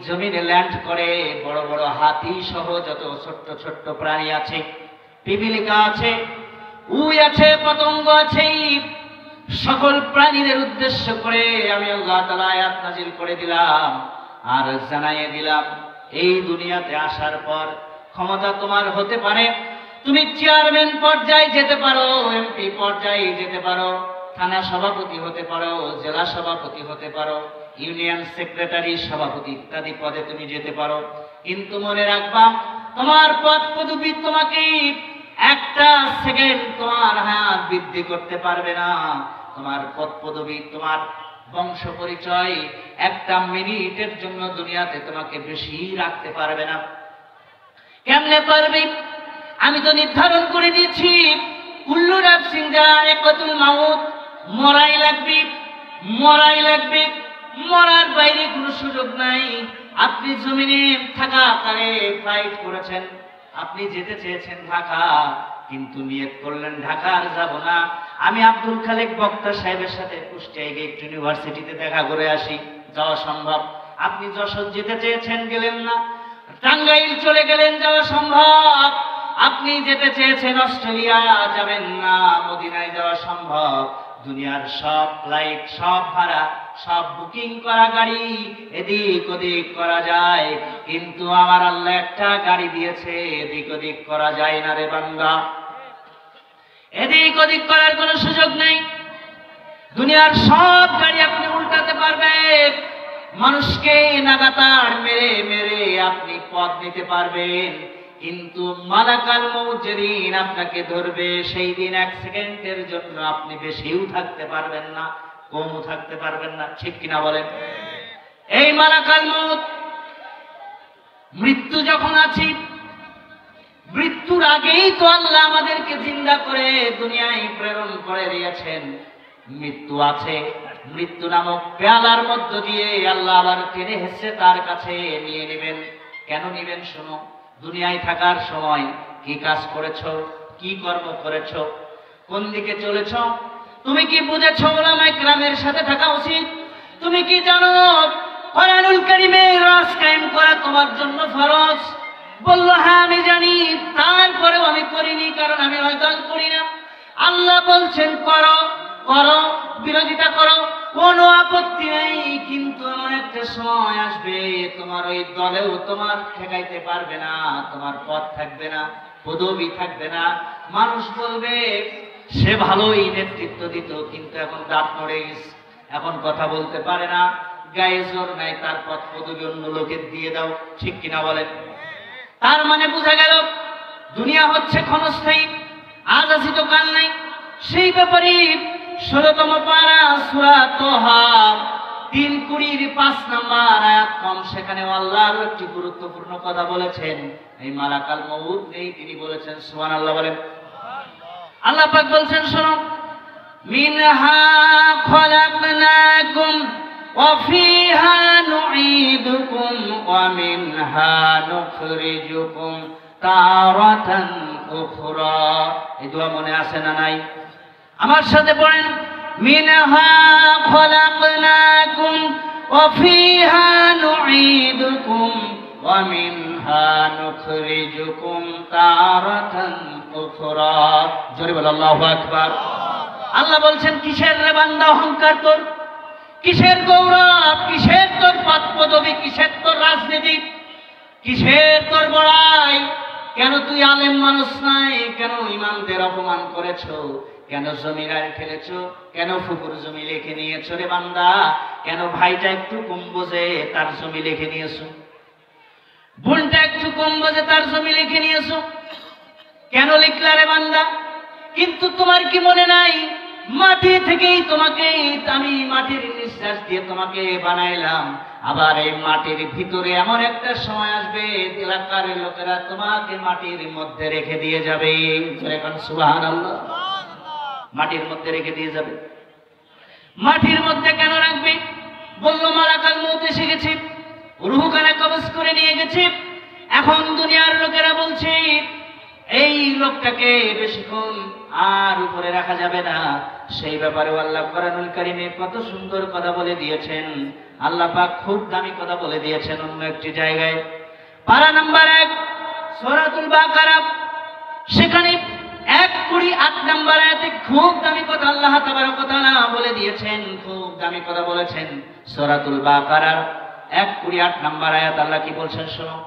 জমিনে ল্যান্ড করে বড় বড় হাতি সহ যত ছোট্ট ছোট্ট প্রাণী আছে, পিপিলিকা আছে, উই আছে, পতঙ্গ আছে, সকল প্রাণীদের উদ্দেশ্য করে আমি আল্লাহ তাআলা আয়াত নাজিল করে দিলাম আর জানাইয়ে দিলাম, এই দুনিয়াতে আসার পর ক্ষমতা তোমার হতে পারে, তুমি চেয়ারম্যান পর্যায়ে যেতে পারো, এমপি পর্যায়ে যেতে পারো, থানা সভাপতি হতে পারো, জেলা সভাপতি হতে পারো, ইউনিয়ন সেক্রেটারি সভাপতি ইত্যাদি পদে তুমি যেতে পারো। কিন্তু মনে রাখবা, তোমার পদ পদবি তোমাকে একটা সেকেন্ড তোমার হায়াত বৃদ্ধি করতে পারবে না। তোমার পদ পদবি, তোমার বংশ পরিচয় একটা মিনিটের জন্য দুনিয়াতে তোমাকে বেশি রাখতে পারবে না। কেমনে পারবে? আমি তো নির্ধারণ করে দিয়েছি, কুল্লু নাফসিন যায়িকাতুল মাউত, মরাই লাগবে, মরাই লাগবে, মরার বাইরে কোনো সুযোগ নাই। আপনি জমিনে থাকাকালে ফ্লাইট করেছেন, আপনি যেতে চেয়েছেন ঢাকা, কিন্তু নিয়ত করলেন ঢাকা আর যাব না, আমি আব্দুল খালেক বক্তা সাহেবের সাথে কুষ্টিয়া গেট ইউনিভার্সিটিতে দেখা করে আসি, যাওয়া সম্ভব। আপনি যশোর যেতে চেয়েছেন, গেলেন না, টাঙ্গাইল চলে গেলেন, যাওয়া সম্ভব। আপনি যেতে চেয়েছেন অস্ট্রেলিয়া, যাবেন না, মদিনায় যাওয়া সম্ভব। দুনিয়ার সব ফ্লাইট, সব ভাড়া, সব বুকিং করা গাড়ি এদিক ওদিক করা যায়, কিন্তু আমার আল্লাহ একটা গাড়ি দিয়েছে, এদিক ওদিক করা যায় না রে বান্দা। এদিক ওদিক করার কোনো সুযোগ নেই। দুনিয়ার সব গাড়ি আপনি উল্টাতে পারবেন, মানুষকে লাগাতার মেরে মেরে আপনি পথ নিতে পারবেন, কিন্তু মালাকাল মউত যেদিন আপনাকে ধরবে, সেই দিন এক সেকেন্ডের জন্য আপনি বেশিও থাকতে পারবেন না, কমও থাকতে পারবেন না। ঠিক কিনা বলেন? এই মালাকাল মউত, মৃত্যু যখন আছে, মৃত্যুর আগেই তো আল্লাহ আমাদেরকে জিন্দা করে দুনিয়ায় প্রেরণ করে দিয়েছেন। মৃত্যু আছে, মৃত্যু নামক পেয়ালার মধ্য দিয়ে আল্লাহ আবার টেনে হেসে তার কাছে নিয়ে নেবেন। কেন নিবেন? শোনো, দুনিয়ায় থাকার সময় কি কাজ করেছো, কি কর্ম করেছো, কোন দিকে চলেছো, তুমি কি বুঝেছো উলামায়ে কেরামের সাথে থাকা উচিত? তুমি কি জানো কোরআনুল কারীমে রাজ কায়েম করা তোমার জন্য ফরজ? বলল হ্যাঁ আমি জানি, তারপরেও আমি করিনি, কারণ আমি ওই দল করি না। আল্লাহ বলছেন করো, করো, বিরোধিতা করো, কোনো আপত্তি নেই, কিন্তু এমন একটা সময় আসবে তোমার ওই দলেও তোমার ঠেকাইতে পারবে না, তোমার পথ থাকবে না, পদবি থাকবে না। মানুষ বলবে সে ভালোই নেতৃত্ব দিত, কিন্তু এখন দাঁত নড়ে গেছে, এখন কথা বলতে পারে না, গায়ে জোর নাই, তার পথ পদবি অন্য লোকের দিয়ে দাও। ঠিক কিনা বলেন? তার মানে বোঝা গেল দুনিয়া হচ্ছে ক্ষণস্থায়ী, আজ আছি তো কাল নাই। সেই ব্যাপারে 16তম পারা সূরা তোহা 3:5 নম্বর আয়াত কম, সেখানে আল্লাহ আরো একটি গুরুত্বপূর্ণ কথা বলেছেন। এই মালাকাল মউত নেই, তিনি বলেছেন সুবহানাল্লাহ। বলেন আল্লাহ পাক বলছেন, শোনো, মিনহা খলাকনাকুম ওয়া ফিহা নুঈদুকুম ওয়া মিনহা নুখরিজুকুম তারাতান উখরা। এই দোয়া মনে আছে না নাই? আমার সাথে পড়েন, মিনহা খলাকনাকুম ওয়া ফিহা নুঈদুকুম ওয়া মিনহা নুখরিজুকুম তারাতান উখরা। জোরে বল আল্লাহু আকবার। আল্লাহ বলছেন, কিসের রে বান্দা অহংকার তোর, কিসের গৌরব, কিসের তোর পদ পদবি, কিসের তোর রাজনীতি, কিসের তোর বড়াই? কেন তুই আলেম মানুষ নাই? কেন ইমামদের অপমান করেছো? কেন জমিরায় ফেলেছো? কেন ফুকুর জমি লিখে নিয়েছো রে বান্দা? কেন ভাইটা একটু কম বোঝে তার জমি লিখে নিয়েছো? বোনটা একটু কম বোঝে তার জমি লিখে নিয়েছো? কেন লিখলা রে বান্দা? কিন্তু তোমার কি মনে নাই, মাটি থেকেই তোমাকে আমি মাটির নিঃশ্বাস দিয়ে তোমাকে বানাইলাম, আবার এই মাটির ভিতরে এমন একটা সময় আসবে এলাকার লোকেরা তোমাকে মাটির মধ্যে রেখে দিয়ে যাবে। এখন সুবহানাল্লাহ, মাটির মধ্যে রেখে দিয়ে যাবে। মাটির মধ্যে কেন রাখবে? বললো মালাকাল মউত এসে গেছে, রূহখানা কবজ করে নিয়ে গেছে। এখন দুনিয়ার লোকেরা বলছে এই লোকটাকে বেশিক্ষণ আর উপরে রাখা যাবে না। সেই ব্যাপারে আল্লাহ কোরআনুল কারীমে কত সুন্দর কথা বলে দিয়েছেন। আল্লাহ পাক খুব দামি কথা বলে দিয়েছেন অন্য একটি জায়গায়, পারা নাম্বার 1 সূরাতুল বাকারা, সেখানে 1:8 নম্বর আয়াতে খুব দামি কথা আল্লাহ তাবারক ওয়া তাআলা বলে দিয়েছেন, খুব দামি কথা বলেছেন। সূরাতুল বাকারার 1:8 নম্বর আয়াত আল্লাহ কি বলছেন শোনো,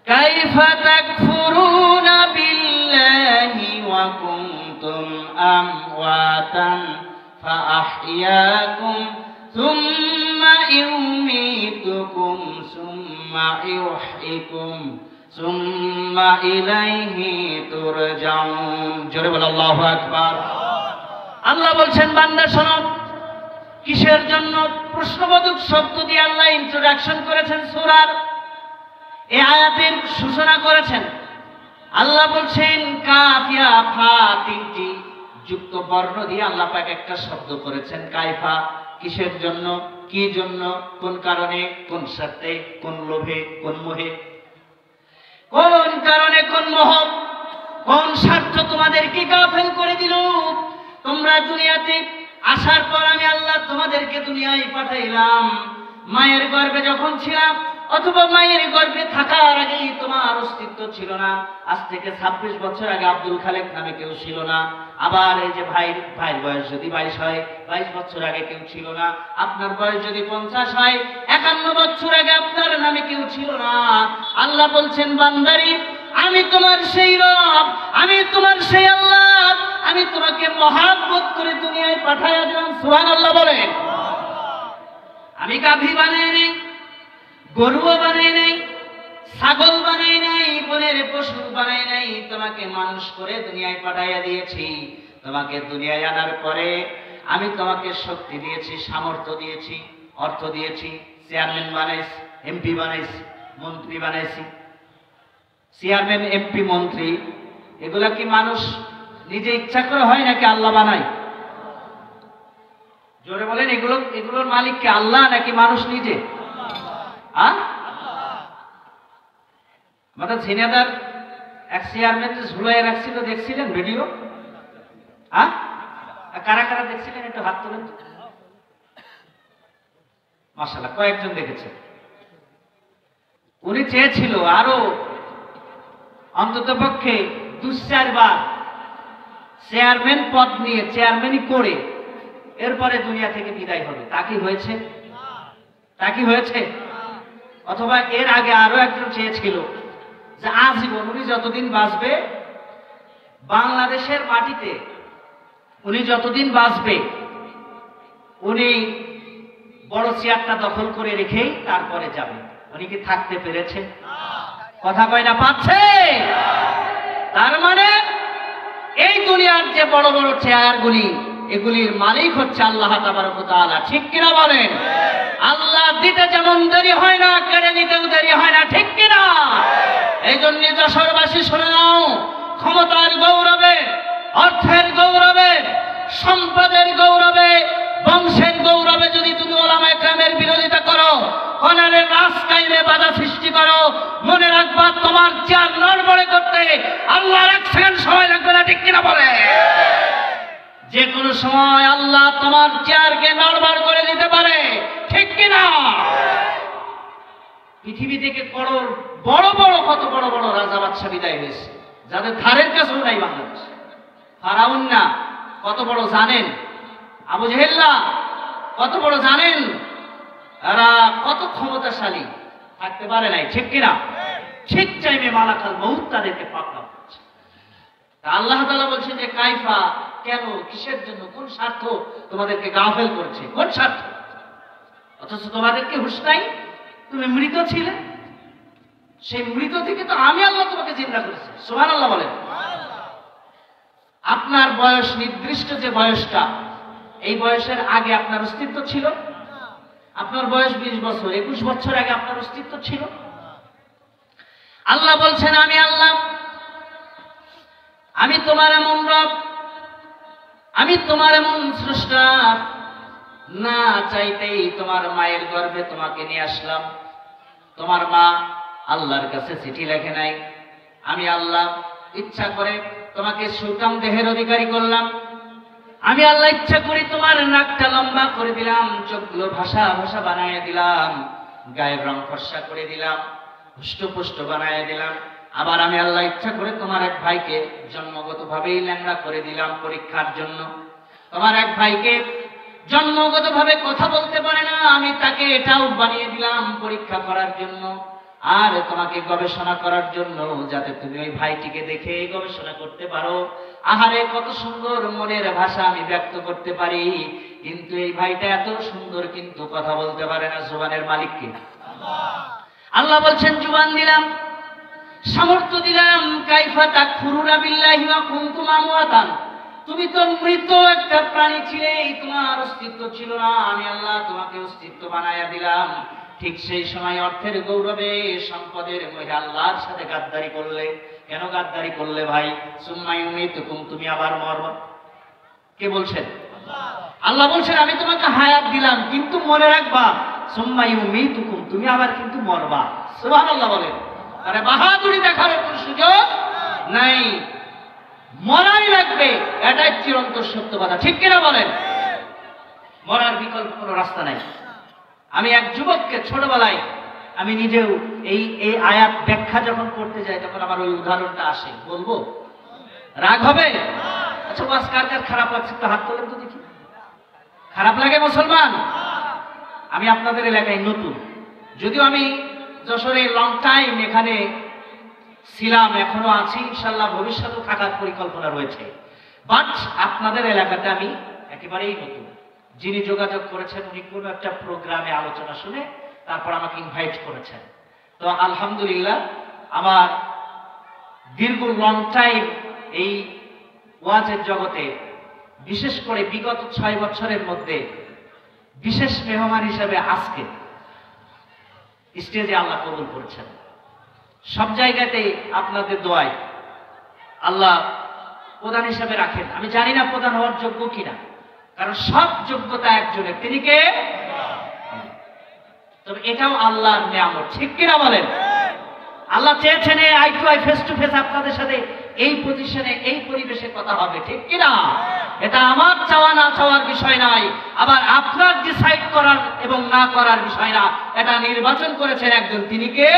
কাইফা তাকফুরুনা বিল্লাহি ওয়া কুনতুম আমওয়াতান ফাআহইয়াকুম সুম্মা ইউমীতুকুম সুম্মা ইউহয়িকুম সুম্মা ইলাইহি তুরজাউন। জোরে বলো আল্লাহু আকবার। আল্লাহ বলছেন বান্দা শোনো, কিসের জন্য প্রশ্নবোধক শব্দ দিয়ে আল্লাহ ইন্ট্রোডাকশন করেছেন সূরার, এই আয়াতের সূচনা করেছেন। আল্লাহ বলছেন কাফ ইয়া ফা, তিনটি যুক্ত বর্ণ দিয়ে আল্লাহ পাক একটা শব্দ করেছেন কাইফা। কিসের জন্য, কি জন্য, কোন কারণে, কোন স্বার্থে, কোন লোভে, কোন মোহে, কোন কারণে, কোন মোহ, কোন স্বার্থ তোমাদেরকে গাফেল করে দিল। তোমরা দুনিয়াতে আসার পর আমি আল্লাহ তোমাদেরকে দুনিয়ায় পাঠাইলাম। মায়ের গর্ভে যখন ছিলাম অথবা মায়ের গর্ভে থাকার আগেই তোমার অস্তিত্ব ছিল না। আজ থেকে 26 বছর আগে আব্দুল খালেক নামে কেউ ছিল না। আবার এই যে ভাইয়ের বয়স যদি 22 হয়, 22 বছর আগে কেউ ছিল না। আপনার বয়স যদি 50 হয়, 51 বছর আগে আপনার নামে কেউ ছিল না। আল্লাহ বলছেন বান্দারি, আমি তোমার সেই রব, আমি তোমার সেই আল্লাহ, আমি তোমাকে মহব্বত করে দুনিয়ায় পাঠাইয়া দিলাম। সুবহানাল্লাহ বলেন। আমি গাভী বানাই নাই, গরুও বানাই নাই, ছাগল বানাই নাই, বনের পশু বানাই নাই, তোমাকে মানুষ করে দুনিয়ায় পাঠাইয়া দিয়েছি। তোমাকে দুনিয়ায় আনার পরে আমি তোমাকে শক্তি দিয়েছি, সামর্থ্য দিয়েছি, অর্থ দিয়েছি, চেয়ারম্যান বানাইছি, এমপি বানাইছি, মন্ত্রী বানাইছি। চেয়ারম্যান, এমপি, মন্ত্রী এগুলা কি মানুষ নিজে ইচ্ছা করে হয় নাকি আল্লাহ বানায়? জোরে বলেন, এগুলোর মালিক কে, আল্লাহ নাকি মানুষ নিজে? আমাদের ঝিনাইদার এক চেয়ারম্যান যে ঝুলাইয়া রাখছিল, দেখছিলেন ভিডিও? কারা কারা দেখছিলেন একটু হাত তোলেন। মাশাআল্লাহ, কয়েকজন দেখেছেন। উনি চেয়েছিল আরো অন্তত পক্ষে 2-4 বার চেয়ারম্যান পদ নিয়ে চেয়ারম্যানই করে এরপরে দুনিয়া থেকে বিদায় হবে। তা কি হয়েছে? তা কি হয়েছে? অথবা এর আগে আরো একজন চেয়েছিল যে আজীবন উনি যতদিন বাঁচবে বাংলাদেশের মাটিতে, উনি যতদিন বাঁচবে উনি বড় চেয়ারটা দখল করে রেখেই তারপরে যাবে। উনি কি থাকতে পেরেছে? কথা কয় না, পাচ্ছে? তার মানে এই দুনিয়ার যে বড় বড় চেয়ারগুলি, এগুলির মালিক হচ্ছে আল্লাহ তাবারক ওয়া তাআলা। ঠিক কিনা বলেন? আল্লাহ দিতে যেমন দেরি হয় না, কেড়ে নিতেও দেরি হয় না। ঠিক কিনা? এই জন্য যশোরবাসী শুনে নাও, ক্ষমতার গৌরবে, অর্থের গৌরবে, সম্পদের গৌরবে, বংশের গৌরবে যদি তুমি ওলামায়ে কেরামের বিরোধিতা করো, কোরআনের রাজ কায়েমে বাধা সৃষ্টি করো, মনে রাখবা তোমার চেয়ার নড়বড়ে করতে আল্লাহর 1 সেকেন্ড সময় লাগবে না। ঠিক কিনা বলে? যে কোনো সময় আল্লাহ তোমার চেয়ারকে নড়বড় করে দিতে পারে। ঠিক কিনা? পৃথিবী থেকে বড় বড় কত বড় বড় রাজা বাদশা বিদায় হয়েছে, যাদের ধারের কাছেও নাই বাংলাদেশ। ফারাউন না কত বড় জানেন? আবু জেহেল কত বড় জানেন? এরা কত ক্ষমতাশালী, থাকতে পারে নাই। ঠিক কিনা? ঠিক টাইমে মালাকাল মউত তাদেরকে পাকড়াও করছে। আল্লাহ তাআলা বলছেন যে কাইফা, কেন, কিসের জন্য, কোন স্বার্থ তোমাদেরকে গাফেল করেছে, কোন স্বার্থ? অথচ তোমাদেরকে হুঁশ নাই, তুমি মৃত ছিলে। সেই মৃত থেকে তো আমি আল্লাহ তোমাকে জিন্দা করেছি। সুবহানাল্লাহ বলেন। আপনার বয়স নির্দিষ্ট যে বয়সটা, এই বয়সের আগে আপনার অস্তিত্ব ছিল? আপনার বয়স 20 বছর, 21 বছর আগে আপনার অস্তিত্ব ছিল? আল্লাহ বলছেন আমি আল্লাহ, আমি তোমার এমন রব, আমি তোমার এমন স্রষ্টা, না চাইতেই তোমার মায়ের গর্ভে তোমাকে নিয়ে আসলাম। তোমার মা আল্লাহর কাছে চিঠি লেখে নাই, আমি আল্লাহ ইচ্ছা করে তোমাকে সুঠাম দেহের অধিকারী করলাম, আমি আল্লাহ ইচ্ছা করি তোমার নাকটা লম্বা করে দিলাম, চোখগুলো ভাষা ভাষা বানায় দিলাম, গায়ের রং ফর্সা করে দিলাম, হুষ্টপুষ্ট বানায় দিলাম। আবার আমি আল্লাহ ইচ্ছা করে তোমার এক ভাইকে জন্মগতভাবেই ল্যাংড়া করে দিলাম পরীক্ষার জন্য। তোমার এক ভাইকে জন্মগতভাবে কথা বলতে পারে না, আমি তাকে এটাও বানিয়ে দিলাম পরীক্ষা করার জন্য, আর তোমাকে গবেষণা করার জন্য, যাতে তুমি ওই ভাইটিকে দেখে গবেষণা করতে পারো। আহারে কত সুন্দর মনের ভাষা আমি ব্যক্ত করতে পারি, কিন্তু এই ভাইটা এত সুন্দর কিন্তু কথা বলতে পারে না। জুবানের মালিককে আল্লাহ বলছেন জুবান দিলাম, সামর্থ্য দিলাম। কাইফা তাকফুরুনা বিল্লাহি ওয়া কুনতুম আমওয়াতান, তুমি তো মৃত একটা প্রাণী ছিলে, তোমার অস্তিত্ব ছিল না, আমি আল্লাহ তোমাকে অস্তিত্ব বানায়া দিলাম। ঠিক সেই সময় অর্থের গৌরবে, সম্পদের মোহে আল্লাহর সাথে গাদ্দারি করলে। কেন গাদ্দারি করলে ভাই? সুম্মা ইউমীতুকুম, তুমি আবার মরবা। কে বলছেন? আল্লাহ বলছেন আমি তোমাকে হায়াত দিলাম, কিন্তু মনে রাখবা সুম্মা ইউমীতুকুম, তুমি আবার কিন্তু মরবা। সুবহানাল্লাহ বলেন। আরে বাহাদুরি দেখার কোনো সুযোগ নাই, মরাই লাগবে, এটাই চিরন্তন সত্য কথা। ঠিক কিনা বলেন? মরার বিকল্প কোনো রাস্তা নাই। আমি এক যুবককে ছোটবেলায়, আমি নিজেও এই আয়াত ব্যাখ্যা যখন করতে যাই তখন আমার ওই উদাহরণটা আসে, বলবো? রাগ হবে? আচ্ছা বাস, কার কার খারাপ লাগছে একটু হাত তোলেন তো দেখি। খারাপ লাগে মুসলমান? আমি আপনাদের এলাকায় নতুন, যদিও আমি যশোরে লং টাইম এখানে ছিলাম, এখনো আছি, ইনশাল্লাহ ভবিষ্যতেও থাকার পরিকল্পনা রয়েছে, বাট আপনাদের এলাকাতে আমি একেবারেই নতুন। যিনি যোগাযোগ করেছেন উনি কোনো একটা প্রোগ্রামে আলোচনা শুনে তারপর আমাকে ইনভাইট করেছেন। তো আলহামদুলিল্লাহ আমার দীর্ঘ লং টাইম এই ওয়াজের জগতে, বিশেষ করে বিগত 6 বছরের মধ্যে বিশেষ মেহমান হিসেবে আজকে স্টেজে আল্লাহ কবুল করেছেন। সব জায়গাতে আপনাদের দোয়ায় আল্লাহ প্রধান হিসেবে রাখেন। আমি জানি না প্রধান হওয়ার যোগ্য কিনা, কারণ সব যোগ্যতা একজনের, তিনি কে? তবে এটাও আল্লাহর নিয়ামত। ঠিক কিনা বলেন? আল্লাহ চেয়েছেন eye to eye, face to face আপনাদের সাথে এই পজিশনে, এই পরিবেশে কথা হবে। ঠিক কিনা? এটা আমার চাওয়া না চাওয়ার বিষয় নাই, আবার আপনার ডিসাইড করার এবং না করার বিষয় না, এটা নির্বাচন করেছেন একজন, তিনি কে?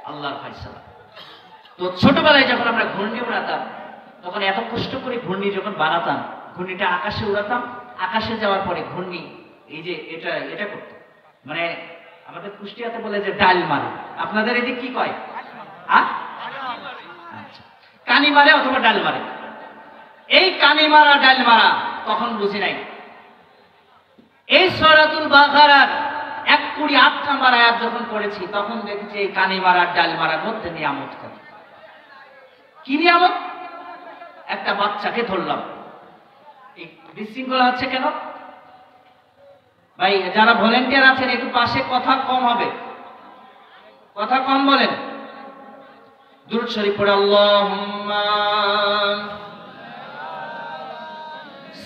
আল্লাহর ফায়সালা। তো ছোটবেলায় যখন আমরা ঘূর্ণি উড়াতাম, তখন এত কষ্ট করে ঘূর্ণি যখন বানাতাম, ঘূর্ণিটা আকাশে উড়াতাম, আকাশে যাওয়ার পরে ঘূর্ণি এই যে এটা করতো, মানে আমাদের কুষ্টিয়াতে বলে যে ডাল মারে, আপনাদের এদিকে কি কয়? আচ্ছা, কানি মারে অথবা ডাল মারে। এই কানি মারা ডাল মারা তখন বুঝি নাই। এই সূরাতুল বাকারার 128 নম্বর আয়াত যখন পড়েছি তখন দেখেছি এই কানি মারার ডাল মারার মধ্যে নিয়ামত কত। কি নিয়ামত? একটা বাচ্চাকে ধরলাম, এই বিশৃঙ্খলা হচ্ছে কেন ভাই? যারা ভলেন্টিয়ার আছেন একটু পাশে, কথা কম হবে, কথা কম বলেন। দুরূদ শরীফ পড়ে আল্লাহুম্মা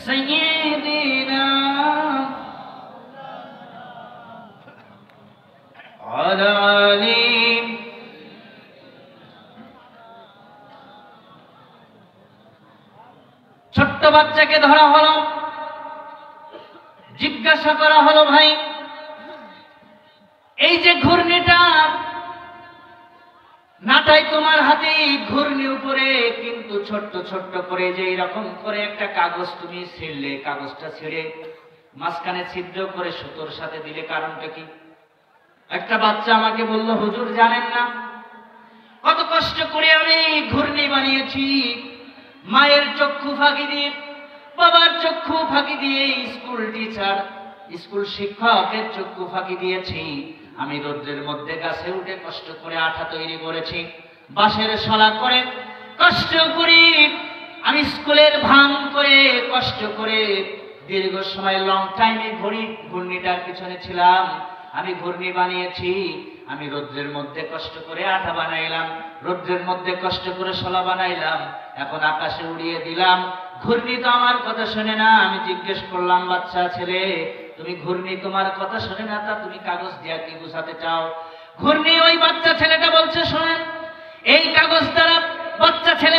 সাইয়্যিদিনা আলা আলি। ছোট্ট বাচ্চাকে ধরা হলো, জিজ্ঞাসা করা হলো ভাই এই যে ঘূর্ণিটা নাটাই তোমার হাতে, ঘূর্ণি উপরে কিন্তু ছোট্ট ছোট্ট করে যে এরকম করে একটা কাগজ তুমি ছিঁড়লে, কাগজটা ছিঁড়ে মাঝখানে ছিদ্র করে সুতোর সাথে দিলে, কারণটা কি? একটা বাচ্চা আমাকে বলল হুজুর জানেন না কত কষ্ট করে আমি ঘূর্ণি বানিয়েছি, মায়ের চক্ষু ফাঁকি দিয়ে, বাবার চক্ষু ফাঁকি দিয়ে, স্কুল টিচার, স্কুল শিক্ষকের চক্ষু ফাঁকি দিয়েছি। আমি রোদ্রের মধ্যে গাছে উঠে কষ্ট করে আঠা তৈরি করেছি, বাঁশের শলা করে কষ্ট করি, আমি স্কুলের ভান করে কষ্ট করে দীর্ঘ সময় লং টাইমে ঘূর্ণিটার পিছনে ছিলাম। আমি ঘূর্ণি বানিয়েছি, আমি রোদ্রের মধ্যে কষ্ট করে আঠা বানাইলাম, রোদ্রের মধ্যে কষ্ট করে শলা বানাইলাম, এখন আকাশে উড়িয়ে দিলাম। ঘূর্ণি তো আমার কথা শোনে না। আমি জিজ্ঞেস করলাম বাচ্চা ছেলে, তুমি ঘূর্ণি তোমার কথা শোনে না, তা তুমি কাগজ দিয়া কি বুঝাতে চাও? ঘূর্ণি ওই বাচ্চা ছেলেটা বলছে শোনেন, এই কাগজ দ্বারা বাচ্চা ছেলে